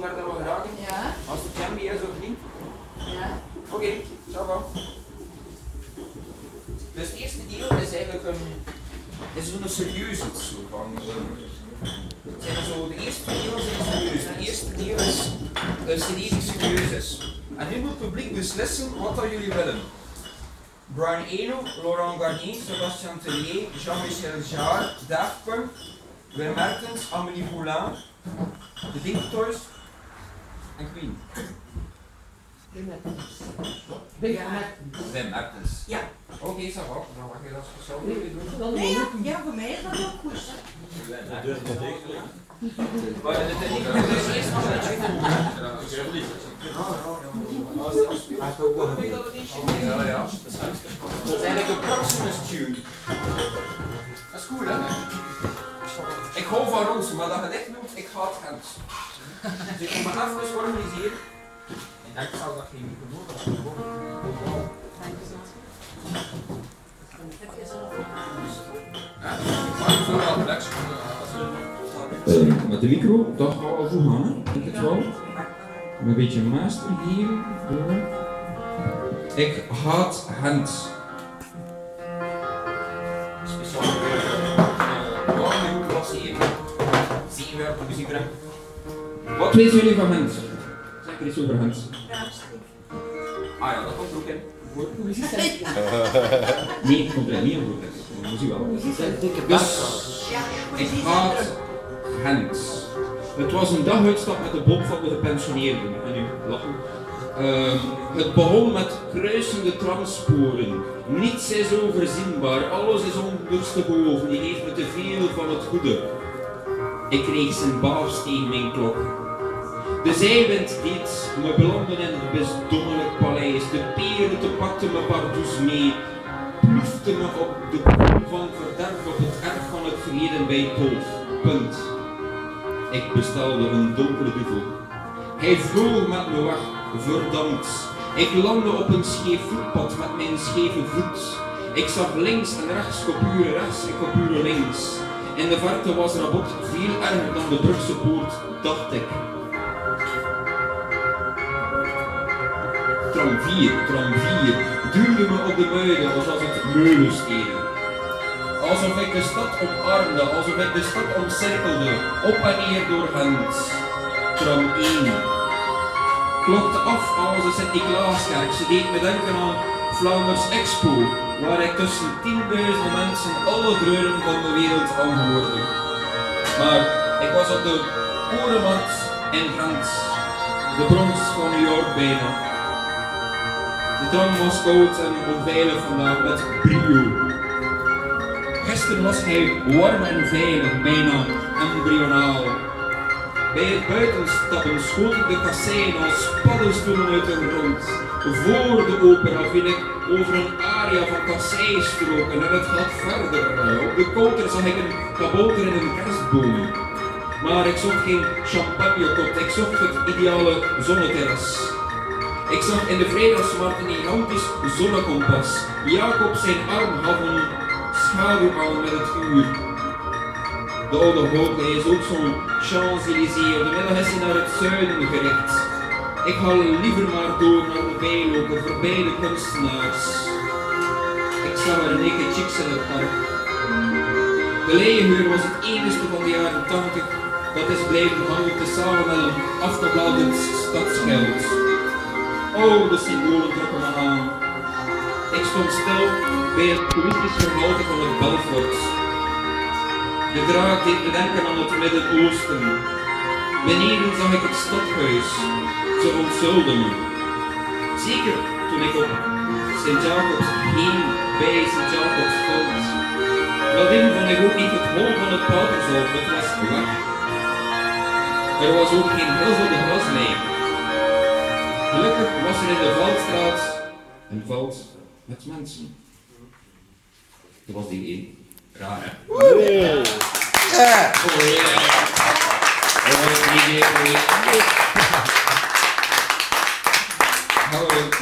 zover dat we geraken. Ja. Als het Jambi is of niet. Ja. Oké, ciao van. Dus het eerste deel is eigenlijk zo'n serieus iets. Zo van, de eerste deel zijn serieus. De eerste deel is een CD die serieus is. En nu moet het publiek beslissen wat dat jullie willen. Brian Eno, Laurent Garnier, Sébastien Tellier, Jean-Michel Jarre, Daft Punk, Wim Mertens, Amélie Poulain, The Dictators en Queen. Wim Mertens. Wim Mertens. Ja. Oké, ça va. Dan mag je dat speciaal doen. Nee, ja, voor mij is dat ook goed. Maar de techniek is eerst van het ja. Dat is eigenlijk een Proximus tune. Dat is cool, hè? Ik hou van Roos, maar dat je dit noemt, ik haat Gens. Dus ik moet me even organiseren. En ik zal dat geen microfoon hebben. Met de micro, dat gaat wel goed gaan, hè? Denk het wel. Een beetje master hier. Ik haat Gent. Speciaal waarom moet ik wel zien waar de muziek brengt. Wat weten jullie van Gent? Zeg er iets over Gent. Ah ja, dat komt er ook in. Nee, het komt er niet in voor. Dat moet je wel. Dus, ik haat Gent. Het was een daguitstap met de bob van de gepensioneerden. En nu lachen. Het begon met kruisende tramsporen. Niets is overzienbaar, alles is ondersteboven. Die heeft me te veel van het goede. Ik kreeg zijn baas tegen mijn klok. De zijwind deed me belanden in het besdommelijk paleis. De perute pakte me pardoes mee. Plufte me op de koel van verderf op het erf van het verleden bij Tolf. Punt. Ik bestelde een donkere duvel. Hij vloog met me weg, verdampt. Ik landde op een scheef voetpad met mijn scheve voet. Ik zag links en rechts, Coupure rechts en Coupure links. In de verte was Rabot veel erger dan de Brugse poort, dacht ik. Tram 4 duwde me op de muiden alsof het meulensteen. Alsof ik de stad omarmde, alsof ik de stad omcirkelde, op en neer door Gent. Tram 1 klokte af als de Sint-Niklaaskerk. Ze deed me denken aan Vlaanders Expo, waar ik tussen 10.000 mensen alle dreuren van de wereld aanhoorde. Maar ik was op de Korenmarkt in Gent, de Bronx van New York bijna. De tram was koud en onveilig vandaag met brio. Gisteren was hij warm en veilig, bijna embryonaal. Bij het buitenstappen schoot ik de kasseien als paddenstoelen uit de grond. Voor de opera viel ik over een aria van kasseistroken en het gaat verder. Op de counter zag ik een kabouter in een kerstboom. Maar ik zocht geen champagnekot, ik zocht het ideale zonneterras. Ik zag in de vrijdagsmarkt een gigantisch zonnekompas. Jacob zijn arm gaf een schaduw aan met het uur. De oude hoogte is ook zo'n Champs-Élysées. Op de middag is hij naar het zuiden gericht. Ik ga liever maar door naar de bijlopen, voorbij de kunstenaars. Ik zag er naked chicks in het park. De leiehuur was het enigste van de jaren 80 dat is blijven hangen tezamen met een afgebladerd stadsgeld. Oude symbolen trokken me aan. Ik stond stil bij het toeristisch gehalte van het Belfort. De draak deed me denken aan het Midden-Oosten. Beneden zag ik het stadhuis. Ze onthulden me. Zeker toen ik op Sint-Jacobs heen bij Sint-Jacobs vond. Nadien vond ik ook niet het hol van het Paterzalm, het was weg. Er was ook geen grilvelde graslijn. Gelukkig was er in de Veldstraat een veld met mensen. Dat was die één. Raar, hè? Yeah. Oh, yeah. Oh, yeah.